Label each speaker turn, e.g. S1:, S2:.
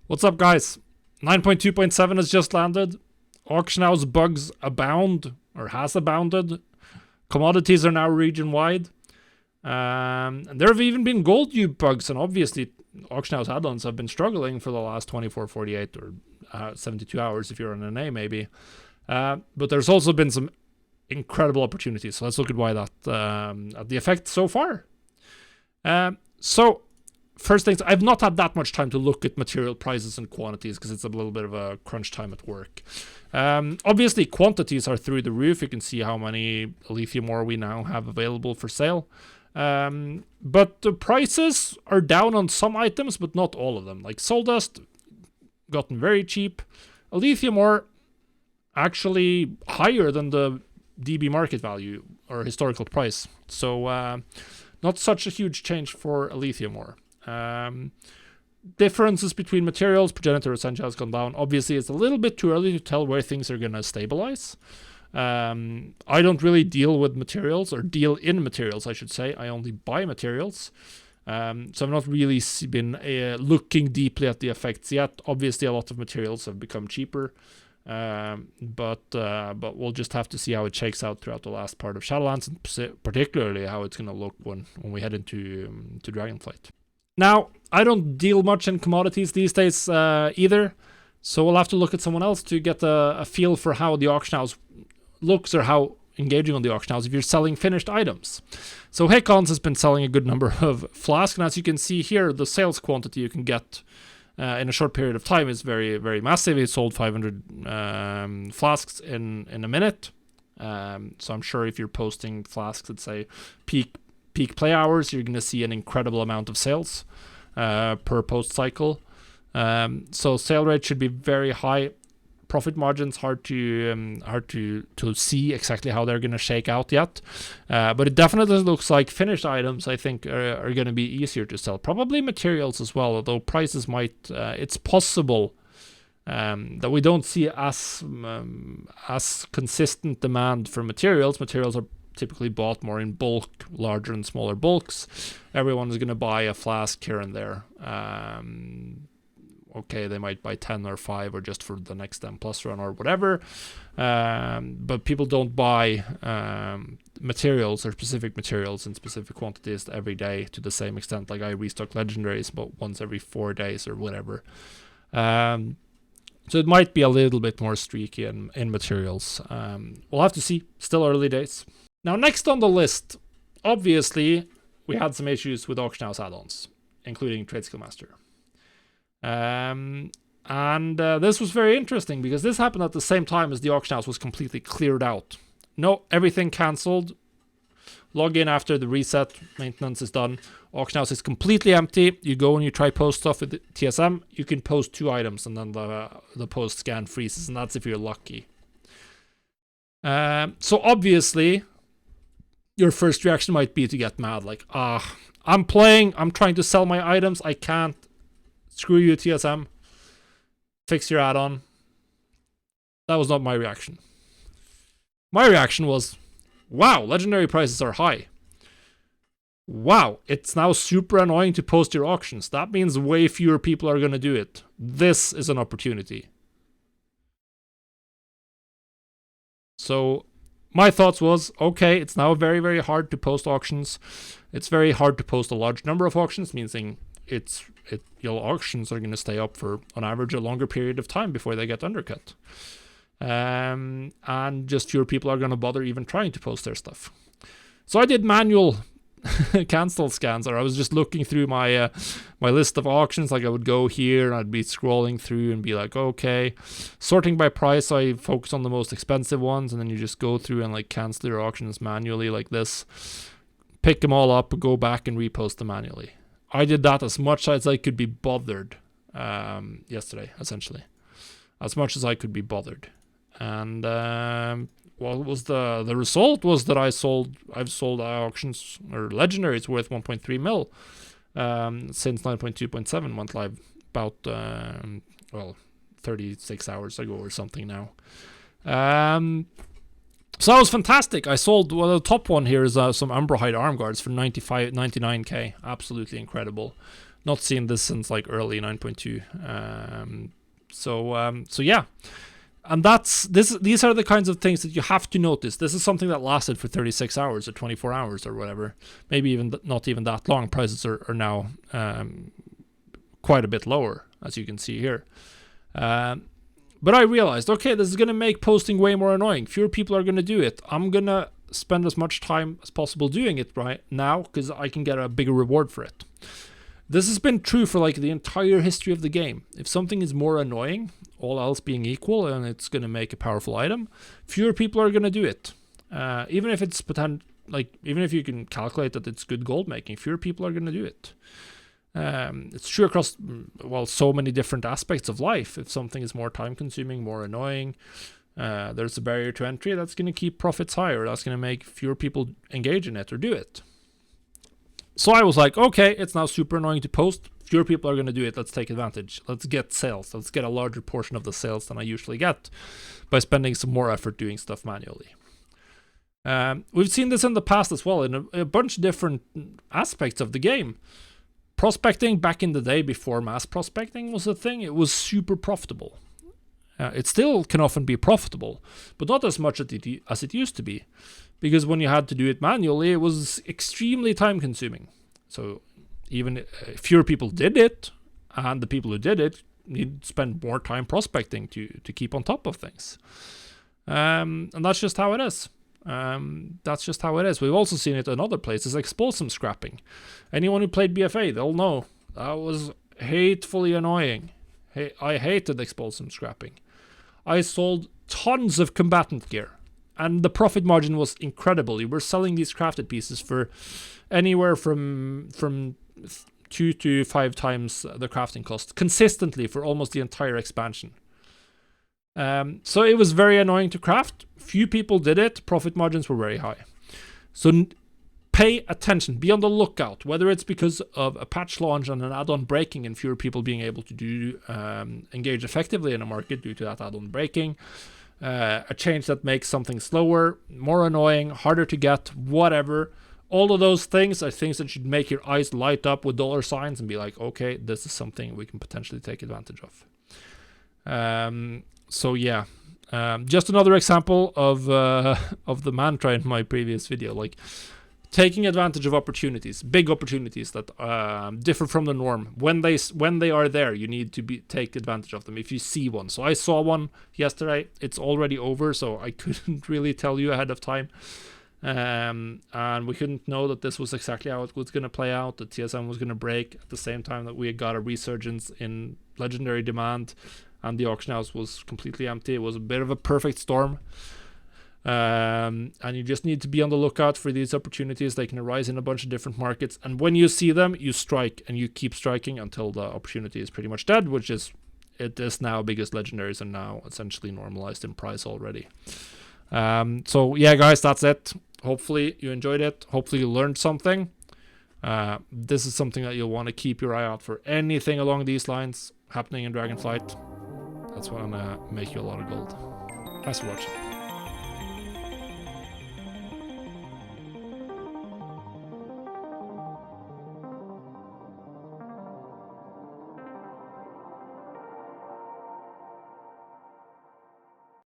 S1: What's up, guys? 9.2.7 has just landed. Auction house bugs abound, or has abounded. Commodities are now region-wide. And there have even been gold dupe bugs, and obviously auction house add-ons have been struggling for the last 24, 48, or 72 hours if you're on an A, maybe. But there's also been some incredible opportunities. So let's look at why that, at the effect so far. So first things, I've not had that much time to look at material prices and quantities because it's a little bit of a crunch time at work. Obviously, quantities are through the roof. You can see how many lithium ore we now have available for sale. But the prices are down on some items, but not all of them. Like soul dust, gotten very cheap. Lithium ore, actually higher than the DB market value or historical price. So not such a huge change for lithium ore. Differences between materials, progenitor essential has gone down. Obviously, it's a little bit too early to tell where things are going to stabilize. I don't really deal with materials, or deal in materials, I should say. I only buy materials. So I've not really been looking deeply at the effects yet. Obviously, a lot of materials have become cheaper. But we'll just have to see how it shakes out throughout the last part of Shadowlands, and particularly how it's going to look when we head into Dragonflight. Now, I don't deal much in commodities these days either, so we'll have to look at someone else to get a feel for how the auction house looks, or how engaging on the auction house if you're selling finished items. So Hakons has been selling a good number of flasks, and as you can see here, the sales quantity you can get in a short period of time is very, very massive. He sold 500 flasks in a minute. So I'm sure if you're posting flasks at, say, peak play hours, you're going to see an incredible amount of sales per post cycle. So sale rate should be very high. Profit margins hard to see exactly how they're going to shake out yet, but it definitely looks like finished items, I think, are going to be easier to sell. Probably materials as well, although prices might. It's possible that we don't see as consistent demand for materials. Materials are typically bought more in bulk, larger and smaller bulks. Everyone is going to buy a flask here and there. Okay, they might buy 10 or 5 or just for the next M plus run or whatever. But people don't buy materials or specific materials in specific quantities every day to the same extent. Like I restock legendaries but once every 4 days or whatever. So it might be a little bit more streaky in materials. We'll have to see. Still early days. Now, next on the list, obviously, we had some issues with auction house add-ons, including Trade Skill Master. And this was very interesting because this happened at the same time as the auction house was completely cleared out. No, everything cancelled. Log in after the reset, maintenance is done. Auction house is completely empty. You go and you try post stuff with TSM, you can post 2 items and then the post scan freezes, and that's if you're lucky. So obviously, your first reaction might be to get mad, like, I'm trying to sell my items, I can't. Screw you, TSM. Fix your add-on. That was not my reaction. My reaction was, wow, legendary prices are high. Wow, it's now super annoying to post your auctions. That means way fewer people are going to do it. This is an opportunity. So my thoughts was, okay, it's now very, very hard to post auctions. It's very hard to post a large number of auctions, meaning your auctions are going to stay up for, on average, a longer period of time before they get undercut. And just fewer people are going to bother even trying to post their stuff. So I did manual cancel scans, or I was just looking through my list of auctions. Like I would go here and I'd be scrolling through and be like, okay, sorting by price, I focus on the most expensive ones, and then you just go through and like cancel your auctions manually like this, pick them all up, go back and repost them manually. I did that as much as I could be bothered yesterday, essentially. As much as I could be bothered. And what was the result was that I've sold auctions or legendaries worth 1.3 mil since 9.2.7 went live about 36 hours ago or something now. So that was fantastic. I sold, well, the top one here is some Umbrahide arm guards for 99k. Absolutely incredible. Not seen this since like early 9.2. So yeah. And these are the kinds of things that you have to notice. This is something that lasted for 36 hours or 24 hours or whatever. Maybe even not even that long. Prices are now quite a bit lower, as you can see here. But I realized, okay, this is going to make posting way more annoying. Fewer people are going to do it. I'm going to spend as much time as possible doing it right now because I can get a bigger reward for it. This has been true for like the entire history of the game. If something is more annoying, all else being equal, and it's going to make a powerful item, fewer people are going to do it. Even if it's even if you can calculate that it's good gold making, fewer people are going to do it. It's true across, well, so many different aspects of life. If something is more time consuming, more annoying, there's a barrier to entry that's going to keep profits higher. That's going to make fewer people engage in it or do it. So I was like, okay, it's now super annoying to post. Fewer people are going to do it. Let's take advantage. Let's get sales. Let's get a larger portion of the sales than I usually get by spending some more effort doing stuff manually. We've seen this in the past as well in a bunch of different aspects of the game. Prospecting back in the day before mass prospecting was a thing. It was super profitable. It still can often be profitable, but not as much as it used to be. Because when you had to do it manually, it was extremely time consuming. So even fewer people did it, and the people who did it need to spend more time prospecting to keep on top of things. And that's just how it is. We've also seen it in other places, like explosive scrapping. Anyone who played BFA, they'll know that was hatefully annoying. I hated explosive scrapping. I sold tons of combatant gear, and the profit margin was incredible. You were selling these crafted pieces for anywhere from 2 to 5 times the crafting cost consistently for almost the entire expansion. So it was very annoying to craft. Few people did it. Profit margins were very high. So pay attention. Be on the lookout. Whether it's because of a patch launch and an add-on breaking and fewer people being able to engage effectively in a market due to that add-on breaking. A change that makes something slower, more annoying, harder to get, whatever. All of those things are things that should make your eyes light up with dollar signs and be like, okay, this is something we can potentially take advantage of. So yeah, just another example of the mantra in my previous video, like taking advantage of opportunities, big opportunities that differ from the norm. When they are there, you need to take advantage of them if you see one. So I saw one yesterday. It's already over, so I couldn't really tell you ahead of time. And we couldn't know that this was exactly how it was going to play out. The TSM was going to break at the same time that we got a resurgence in legendary demand, and the auction house was completely empty. It was a bit of a perfect storm. And you just need to be on the lookout for these opportunities. They can arise in a bunch of different markets, and when you see them, you strike, and you keep striking until the opportunity is pretty much dead, which is it is now, because legendaries are now essentially normalized in price already. So yeah, guys, that's it. Hopefully you enjoyed it. Hopefully you learned something. This is something that you'll want to keep your eye out for. Anything along these lines happening in Dragonflight, that's going to make you a lot of gold. Thanks for watching.